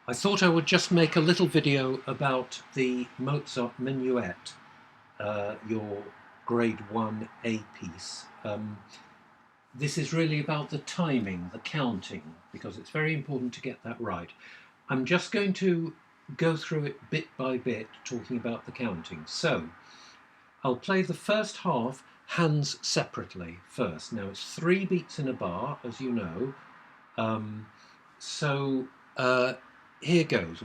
I thought I would just make a little video about the Mozart Minuet, your grade 1A piece. This is really about the timing, the counting, because it's very important to get that right. I'm just going to go through it bit by bit, talking about the counting. So, I'll play the first half hands separately first. Now it's 3 beats in a bar, as you know. Here goes.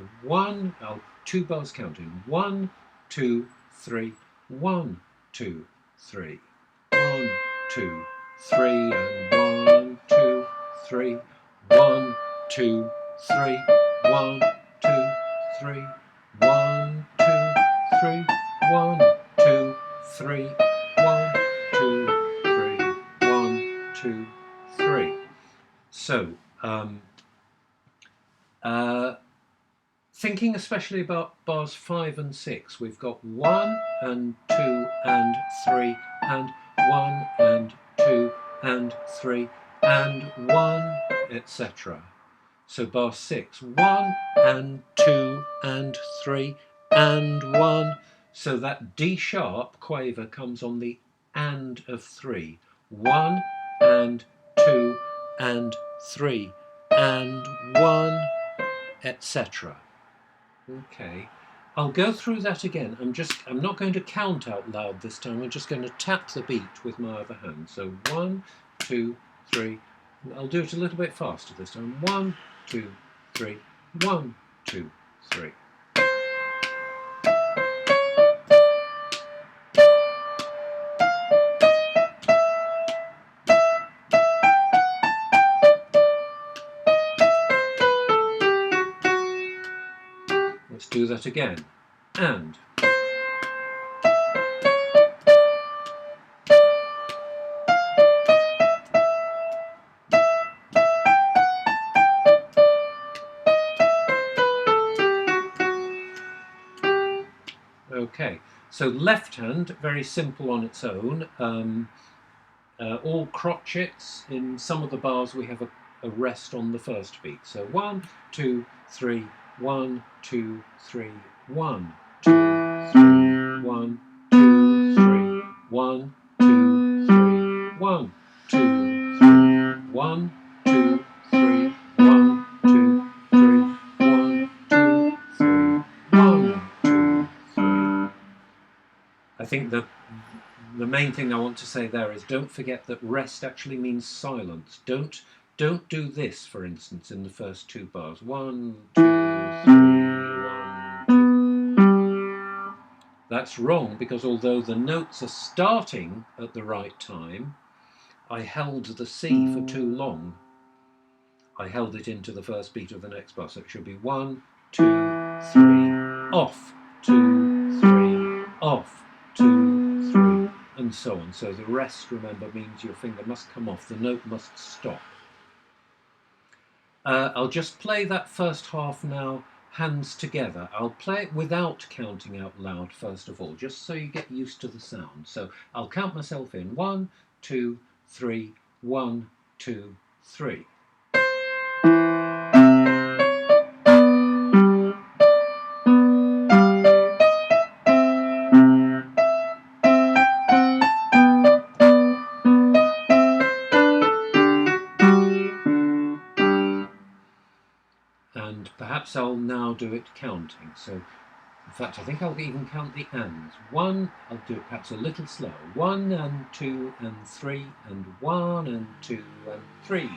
2 bars counting. 1, 2, 3. 1, 2, 3. 1, 2, 3, and 1, 2, 3. 1, 2, 3. 1, 2, 3. 1, 2, 3. 1, 2, 3. 1, 2, 3. 1, 2, 3. So, thinking especially about bars 5 and 6, we've got 1 and 2 and 3 and 1 and 2 and 3 and 1, etc. So bar 6, 1 and 2 and 3 and 1. So that D sharp quaver comes on the and of 3. 1 and 2 and 3 and 1, etc. Okay, I'll go through that again. I'm not going to count out loud this time. I'm just going to tap the beat with my other hand. So 1, 2, 3. I'll do it a little bit faster this time. 1, 2, 3. 1, 2, 3. Let's do that again. And. Okay, so left hand, very simple on its own. All crotchets. In some of the bars we have a rest on the first beat. So 1, 2, 3, 1, 2, 3, 1, 2, 3, 1, 2, 3, 1, 2, 3, 1, 2, 3, 1, 2, 3, 1, 2, 3, 1, 2, 3, 1, 2, 3. I think the main thing I want to say there is don't forget that rest actually means silence. Don't do this, for instance, in the first 2 bars. 1, 2, 3, 1, 2. That's wrong, because although the notes are starting at the right time, I held the C for too long. I held it into the first beat of the next bar, so it should be 1, 2, 3, off, 2, 3, off, 2, 3, and so on. So the rest, remember, means your finger must come off, the note must stop. I'll just play that first half now, hands together. I'll play it without counting out loud first of all, just so you get used to the sound. So I'll count myself in. 1, 2, 3, 1, 2, 3. And perhaps I'll now do it counting. So, in fact, I think I'll even count the ands. 1, I'll do it perhaps a little slower. 1 and 2 and 3 and 1 and 2 and 3.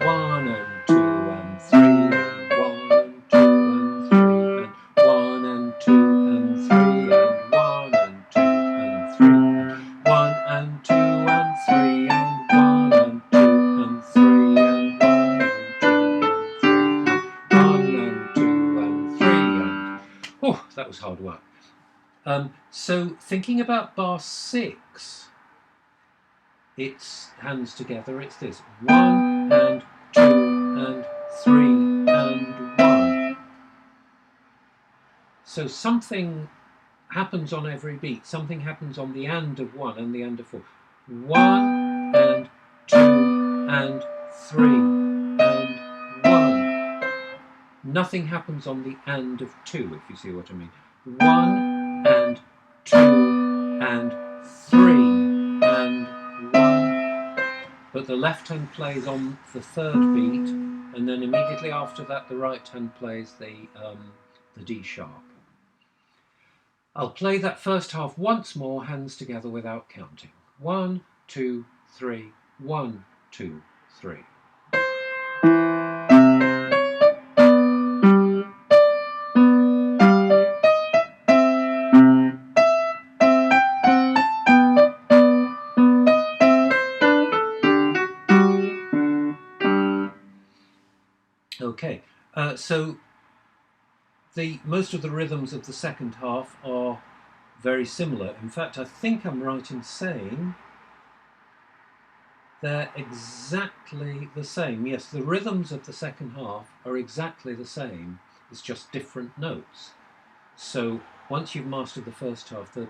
1 and 2 and 3 and 1 and 2 and 3 and 1 and 2 and 3 and 1 and 2 and 3 and 1 and 2 and 3 and 1 and 2 and 3 and 1 and 2 and 3 and oh, that was hard work. So thinking about bar 6, it's hands together, it's this. 1 and 2 and 3 and 1. So something happens on every beat. Something happens on the and of 1 and the and of 4. 1 and 2 and 3 and 1. Nothing happens on the and of 2, if you see what I mean. 1 and 2 and 3 and 1. But the left hand plays on the 3rd beat, and then immediately after that the right hand plays the D sharp. I'll play that first half once more, hands together without counting. 1, 2, 3, 1, 2, 3. Okay, so most of the rhythms of the second half are very similar. In fact, I think I'm right in saying they're exactly the same. Yes, the rhythms of the second half are exactly the same. It's just different notes. So once you've mastered the first half, the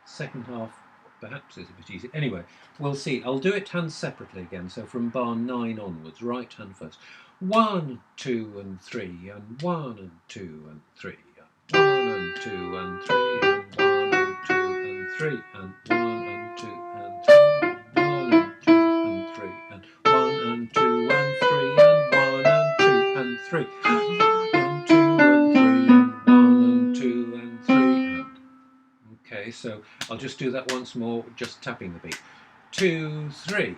second half perhaps is a bit easier. Anyway, we'll see. I'll do it hands separately again. So from bar 9 onwards, right hand first. 1, 2 and 3 and 1 and 2 and 3 and 1 and 2 and 3 and 1 and 2 and 3 and 1 and 2 and 3 and 1 and 2 and 3 and 1 and 2 and 3 and 1 and 2 and 3 and 1 and 2 and 3 and 1 and 2 and 3 and... Okay, so I'll just do that once more, just tapping the beat. 2, 3.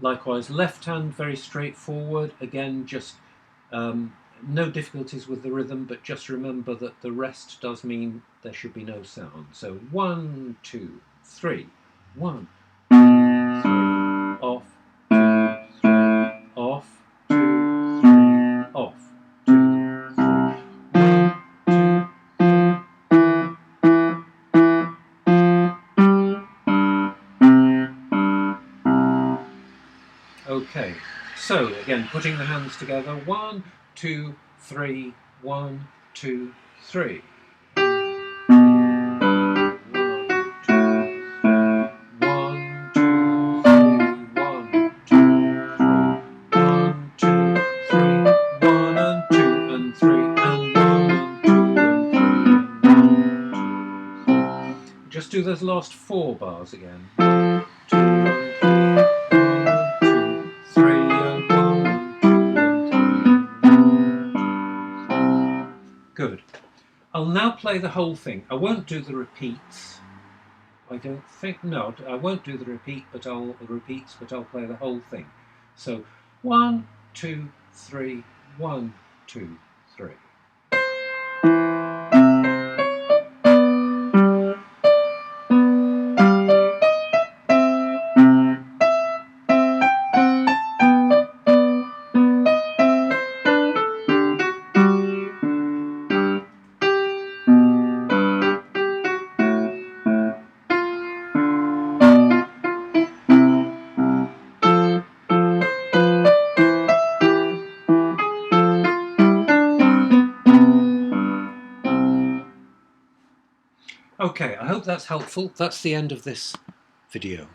Likewise, left hand, very straightforward. Again, just no difficulties with the rhythm, but just remember that the rest does mean there should be no sound. So 1, 2, 3. 1, 2, 3. Off, 2, 3. Off, 2, 3. Off, 2, 3. 1, 2. Okay, so again, putting the hands together. 1, 2, 3, 1, 2, 3. 1, 2, 3, 1, 2, 3. 1, 2, 3, 1 and 2 and 3 and 1 and 2 and 3. Just do those last 4 bars again. 2 and 3, 1 and 2, 3 and 1 and 2 and 3. Good. I'll now play the whole thing. I won't do the repeats. I don't think, no, I won't do the repeats, but I'll play the whole thing. So 1, 2, 3, 1, 2, 3. Okay, I hope that's helpful. That's the end of this video.